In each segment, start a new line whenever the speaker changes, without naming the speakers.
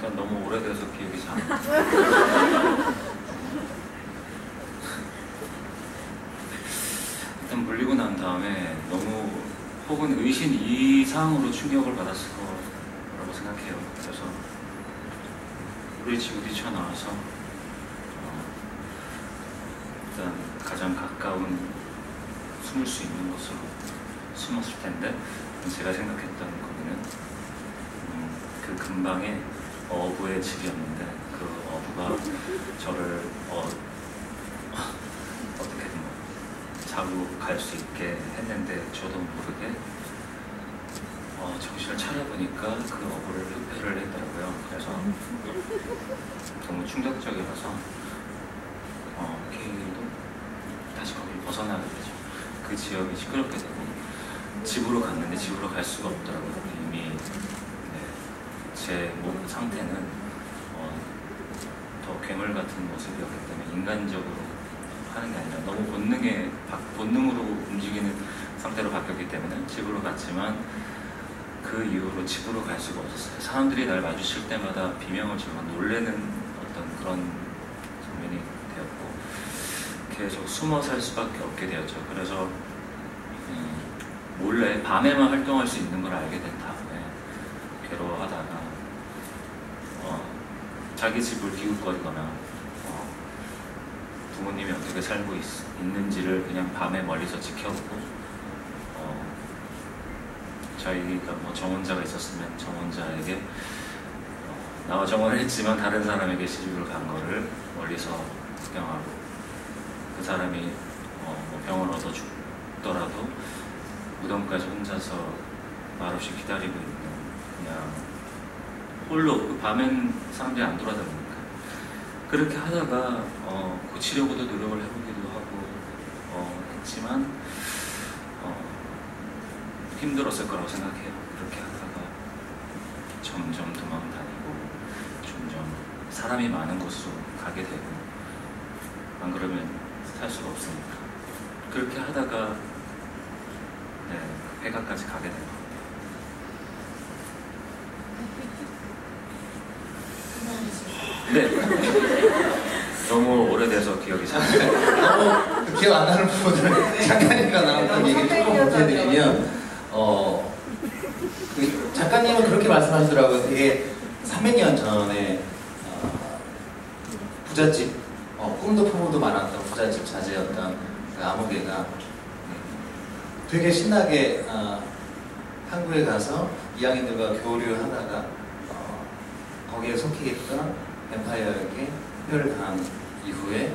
일단 너무 오래돼서 기억이 잘 안 나요. 일단 물리고 난 다음에 너무 혹은 의신 이상으로 충격을 받았을 거라고 생각해요. 그래서 부딪히고 뛰쳐나와서 일단 가장 가까운 숨을 수 있는 곳으로 숨었을 텐데, 제가 생각했던 거기는 그 근방에 어부의 집이었는데, 그 어부가 저를 어떻게든 자고 갈 수 있게 했는데, 저도 모르게 정신을 차려보니까 그 어부를 흡혈을 했더라고요. 그래서 너무 충격적이라서 케이도 다시 거기를 벗어나게 되죠. 그 지역이 시끄럽게 되고 집으로 갔는데 집으로 갈 수가 없더라고요. 이미 제 몸 상태는 더 괴물 같은 모습이었기 때문에 인간적으로 하는 게 아니라 너무 본능으로 움직이는 상태로 바뀌었기 때문에 집으로 갔지만, 그 이후로 집으로 갈 수가 없었어요. 사람들이 날 마주칠 때마다 비명을 지르고 놀래는 어떤 그런 장면이 되었고, 계속 숨어 살 수밖에 없게 되었죠. 그래서 몰래 밤에만 활동할 수 있는 걸 알게 된 다음에 괴로워하다가 자기 집을 기웃거리거나 부모님이 어떻게 살고 있는지를 그냥 밤에 멀리서 지켜보고, 저희가 정혼자가 있었으면 정혼자에게 나와 정혼을 했지만 다른 사람에게 시집을 간 거를 멀리서 구경하고, 그 사람이 병을 얻어 죽더라도 무덤까지 혼자서 말없이 기다리고 있는, 그냥 홀로, 그 밤엔 사람들이 안 돌아다니니까 그렇게 하다가 고치려고도 노력을 해보기도 하고 했지만 힘들었을 거라고 생각해요. 그렇게 하다가 점점 도망 다니고 점점 사람이 많은 곳으로 가게 되고, 안 그러면 살 수가 없으니까 그렇게 하다가 폐가까지 가게 된 겁니다. 네. 너무 오래돼서 기억이 잘 안 나요.
너무 기억 안 나는 부분을 작가님과 나눴던 얘기를 조금 보태드리면, 그 작가님은 그렇게 말씀하시더라고요. 되게 300년 전에 부잣집, 꿈도 포부도 많았던 부잣집 자제였던 그 아무개가 되게 신나게 한국에 가서 이방인들과 교류하다가 거기에 속해 있던 뱀파이어에게 흡혈을 당한 이후에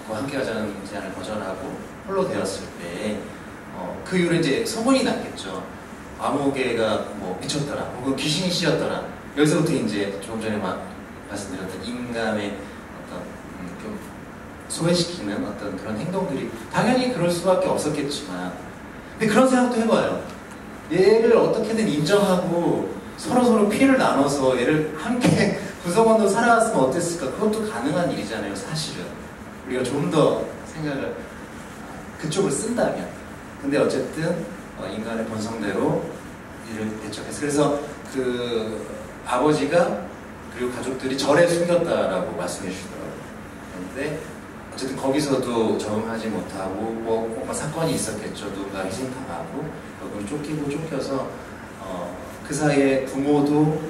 그와 함께하자는 제안을 거절하고 홀로 되었을 때 그 이후로 이제 소문이 났겠죠. 아무개가 미쳤더라, 혹은 귀신이 씌었더라. 여기서부터 이제 조금 전에 말씀드렸던 인간의 어떤 좀 소외시키는 어떤 그런 행동들이 당연히 그럴 수밖에 없었겠지만, 근데 그런 생각도 해봐요. 얘를 어떻게든 인정하고 서로 피해를 나눠서 얘를 함께 구성원으로 살아왔으면 어땠을까? 그것도 가능한 일이잖아요, 사실은. 우리가 좀 더 생각을 그쪽을 쓴다면. 근데 어쨌든 인간의 본성대로 이를 대척해서, 그래서 그 아버지가 그리고 가족들이 절에 숨겼다라고 말씀해 주시더라고요. 그런데 어쨌든 거기서도 적응하지 못하고 뭔가 사건이 있었겠죠. 누가 희생당하고 여기를 쫓겨서 그 사이에 부모도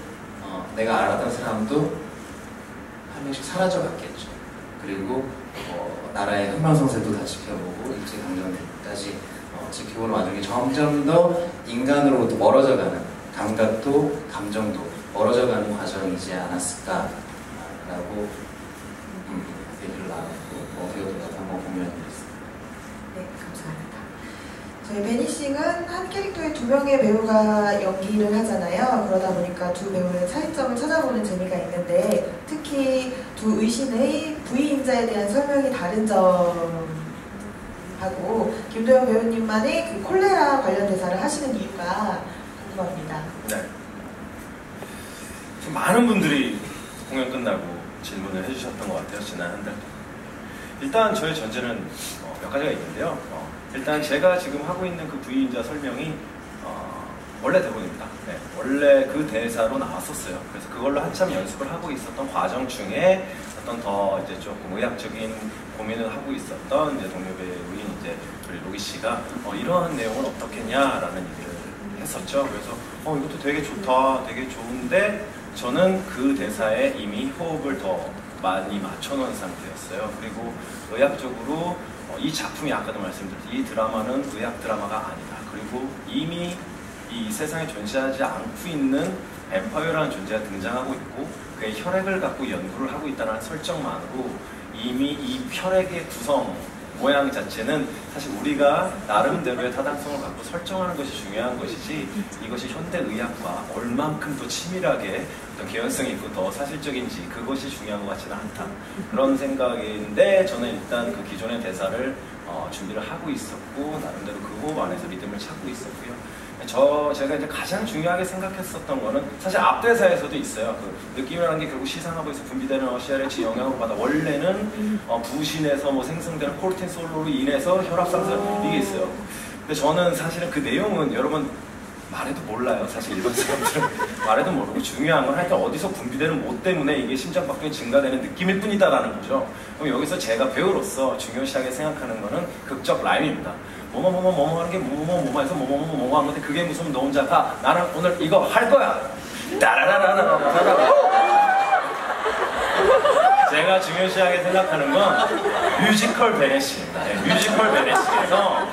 내가 알았던 사람도 한 명씩 사라져갔겠죠. 그리고 나라의 흥망성쇠도 다 지켜보고 일제강점기까지 지켜보는 와중에 점점 더 인간으로부터 멀어져가는, 감각도 감정도 멀어져가는 과정이지 않았을까라고 얘기를 나눴고 어디어디가 한번 보면 있습니다.
네, 감사합니다. 저희 베니싱은 한 캐릭터에 2명의 배우가 연기를 하잖아요. 그러다 보니까 두 배우의 차이점을 찾아보는 재미가 있는데, 특히 두 의신의 부위임자에 대한 설명이 다른 점하고 김도영 배우님만의 그 콜레라 관련 대사를 하시는 이유가 궁금합니다.
네. 많은 분들이 공연 끝나고 질문을 해주셨던 것 같아요. 지난 한 달 동안. 일단 저의 전제는 몇 가지가 있는데요. 일단 제가 지금 하고 있는 그 부위임자 설명이 원래 대본입니다. 네, 원래 그 대사로 나왔었어요. 그래서 그걸로 한참 연습을 하고 있었던 과정 중에 어떤 더 이제 조금 의학적인 고민을 하고 있었던 이제 동료 배우인 이제 우리 로기 씨가 이러한 내용을 어떻겠냐라는 얘기를 했었죠. 그래서 이것도 되게 좋다, 되게 좋은데 저는 그 대사에 이미 호흡을 더 많이 맞춰놓은 상태였어요. 그리고 의학적으로 이 작품이 아까도 말씀드렸듯이 이 드라마는 의학 드라마가 아니다. 그리고 이미 이 세상에 존재하지 않고 있는 뱀파이어라는 존재가 등장하고 있고 그의 혈액을 갖고 연구를 하고 있다는 설정만으로 이미 이 혈액의 구성 모양 자체는 사실 우리가 나름대로의 타당성을 갖고 설정하는 것이 중요한 것이지 이것이 현대의학과 얼만큼 더 치밀하게 어떤 개연성이 있고 더 사실적인지 그것이 중요한 것 같지는 않다. 그런 생각인데 저는 일단 그 기존의 대사를 준비를 하고 있었고 나름대로 그 호흡 안에서 리듬을 찾고 있었고요. 제가 이제 가장 중요하게 생각했었던 거는 사실 앞대사에서도 있어요. 그 느낌이라는 게 결국 시상하부에서 분비되는 CRH 영향을 받아 원래는 부신에서 뭐 생성되는 코르티솔로 인해서 혈압 상승 이게 있어요. 근데 저는 사실은 그 내용은 여러분 말해도 몰라요. 사실 일반 사람들은 말해도 모르고 중요한 건 하여튼 어디서 분비되는 뭐 때문에 이게 심장박동이 증가되는 느낌일 뿐이다라는 거죠. 그럼 여기서 제가 배우로서 중요시하게 생각하는 거는 극적 라임입니다. 뭐뭐 하는 게 뭐뭐 해서 뭐뭐 하는 건데 그게 무슨 너 혼자 다 나는 오늘 이거 할 거야. 따라라라라라라라. 제가 중요시하게 생각하는 건 뮤지컬 베네시입니다. 네, 뮤지컬 베네시에서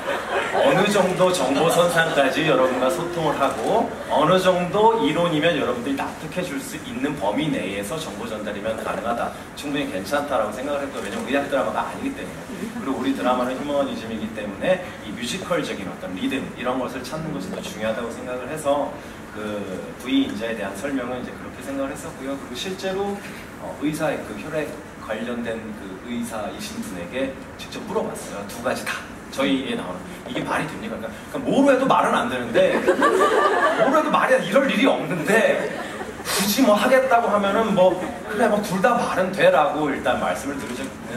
어느 정도 정보선상까지 여러분과 소통을 하고 어느 정도 이론이면 여러분들이 납득해 줄 수 있는 범위 내에서 정보 전달이면 가능하다. 충분히 괜찮다라고 생각을 했고 왜냐면 의학 드라마가 아니기 때문에 그리고 우리 드라마는 휴머니즘이기 때문에 이 뮤지컬적인 어떤 리듬 이런 것을 찾는 것이 더 중요하다고 생각을 해서 그 부위인자에 대한 설명은 이제 그렇게 생각을 했었고요. 그리고 실제로 의사의 그 혈액 관련된 그 의사이신 분에게 직접 물어봤어요. 두 가지 다. 저희에 나오는 이게 말이 됩니까? 그러니까 뭐로 해도 말은 안 되는데 뭐로 해도 말이 이럴 일이 없는데 굳이 뭐 하겠다고 하면은 뭐 그래 뭐 둘 다 말은 되라고 일단 말씀을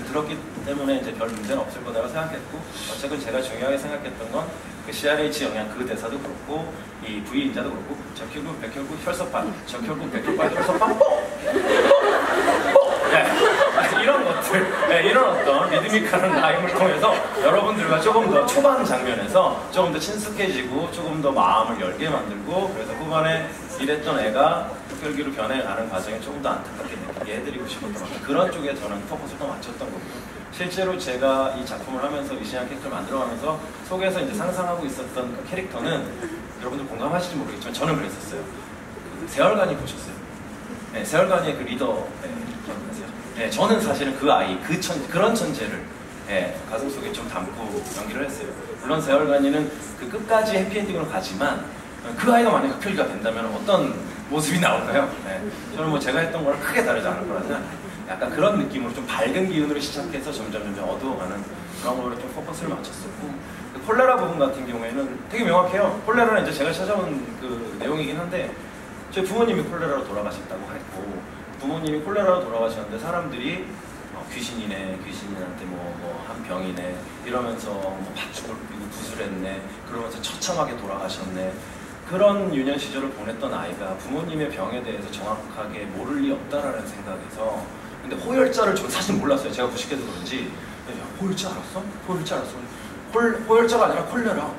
들었기 때문에 이제 별 문제는 없을 거라고 생각했고 어쨌든 제가 중요하게 생각했던 건 그 CRH 영향 그 대사도 그렇고 이 V인자도 그렇고 적혈구, 백혈구, 혈소판, 적혈구, 백혈구, 혈소판 네. 이런 것들, 네, 이런 어떤 리드미컬한 라임을 통해서 여러분들과 조금 더 초반 장면에서 조금 더 친숙해지고 조금 더 마음을 열게 만들고 그래서 후반에 이랬던 애가 흑혈기로 변해가는 과정에 조금 더 안타깝게 느끼게 해드리고 싶었던 것 같아요. 그런 쪽에 저는 포커스를 더 맞췄던 거고요. 실제로 제가 이 작품을 하면서 위시한 캐릭터를 만들어가면서 속에서 이제 상상하고 있었던 그 캐릭터는 여러분들 공감하실지 모르겠지만 저는 그랬었어요. 그 세월간이 보셨어요? 네, 세월간의 그 리더 기억하세요? 네, 저는 사실은 그 아이, 그런 천재를 네, 가슴속에 좀 담고 연기를 했어요. 물론 세월간이는 그 끝까지 해피엔딩으로 가지만 그 아이가 만약에 흑혈기가 된다면 어떤 모습이 나올까요? 네, 저는 뭐 제가 했던 거랑 크게 다르지 않을 거라 생각해요. 약간 그런 느낌으로 좀 밝은 기운으로 시작해서 점점 어두워가는 그런 거를 좀 포커스를 맞췄었고 그 콜레라 부분 같은 경우에는 되게 명확해요. 콜레라는 이제 제가 찾아온 그 내용이긴 한데 저희 부모님이 콜레라로 돌아가셨다고 했고 부모님이 콜레라로 돌아가셨는데 사람들이 귀신이네, 귀신한테 한 병이네 이러면서 뭐 팥죽을 뿌리고 구슬했네 그러면서 처참하게 돌아가셨네 그런 유년 시절을 보냈던 아이가 부모님의 병에 대해서 정확하게 모를 리 없다라는 생각에서 근데 호열자를 저 사실 몰랐어요. 제가 무식해서 그런지 야, 호열자 알았어? 호열자 알았어? 호열자가 아니라 콜레라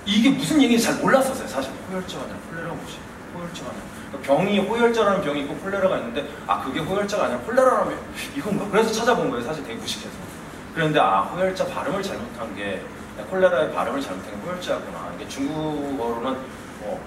이게 무슨 얘기인지 잘 몰랐었어요. 사실 호열자가 아니라 콜레라가 뭐지? 호열자가 아니라 병이 호열자라는 병이 있고 콜레라가 있는데 아 그게 호열자가 아니라 콜레라라면 이건가? 그래서 찾아본 거예요. 사실 되게 무식해서 그런데 아 호열자 발음을 잘못한 게 콜레라의 발음을 잘못한 게 호열자구나. 이게 중국어로는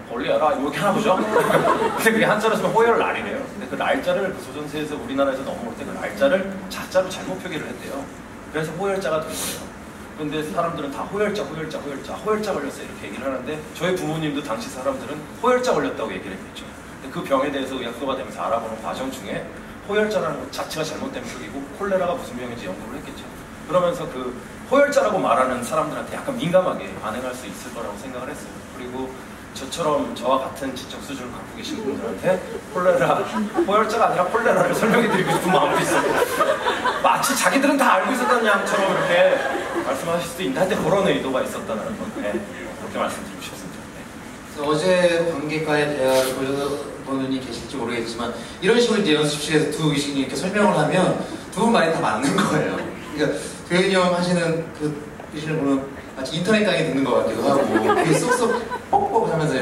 벌레야라 이렇게 하나 보죠? 근데 그게 한자로 쓰면 호열날이래요. 근데 그 날짜를 그 소전세에서 우리나라에서 넘어올 때 그 날짜를 자자로 잘못 표기를 했대요. 그래서 호열자가 된 거예요. 근데 사람들은 다 호열자 걸렸어요 이렇게 얘기를 하는데 저희 부모님도 당시 사람들은 호열자 걸렸다고 얘기를 했겠죠. 근데 그 병에 대해서 의학도가 되면서 알아보는 과정 중에 호열자라는 것 자체가 잘못된 표기고 콜레라가 무슨 병인지 연구를 했겠죠. 그러면서 그 호열자라고 말하는 사람들한테 약간 민감하게 반응할 수 있을 거라고 생각을 했어요. 그리고 저처럼 저와 같은 지적 수준을 갖고 계신 분들한테 콜레라, 호열자가 아니라 콜레라를 설명해드리고 싶은 마음도 있었고 마치 자기들은 다 알고 있었다는 양처럼 이렇게 말씀하실 수도 있는데 하여튼 그런 의도가 있었다는 건 그렇게 말씀드리고 싶습니다. 네.
그래서 어제 관객과의 대화를 보셔서 보는 분이 계실지 모르겠지만 이런 식으로 이제 연습실에서 두 의식이 이렇게 설명을 하면 두 분 말이 다 맞는 거예요. 그러니까 도현이 형 하시는 그 의식을 보면 마치 인터넷 강의 듣는 것 같기도 하고 그게 쏙쏙 뽁뽁 하면서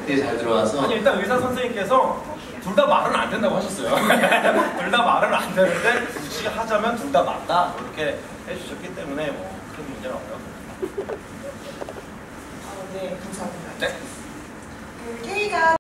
되게 잘 들어와서
아니 일단 의사 선생님께서 둘 다 말은 안 된다고 하셨어요. 둘 다 말은 안 되는데 굳이 하자면 둘 다 맞다 이렇게 해주셨기 때문에 뭐 큰 문제는 없고요.
네, 감사합니다.
네.
K가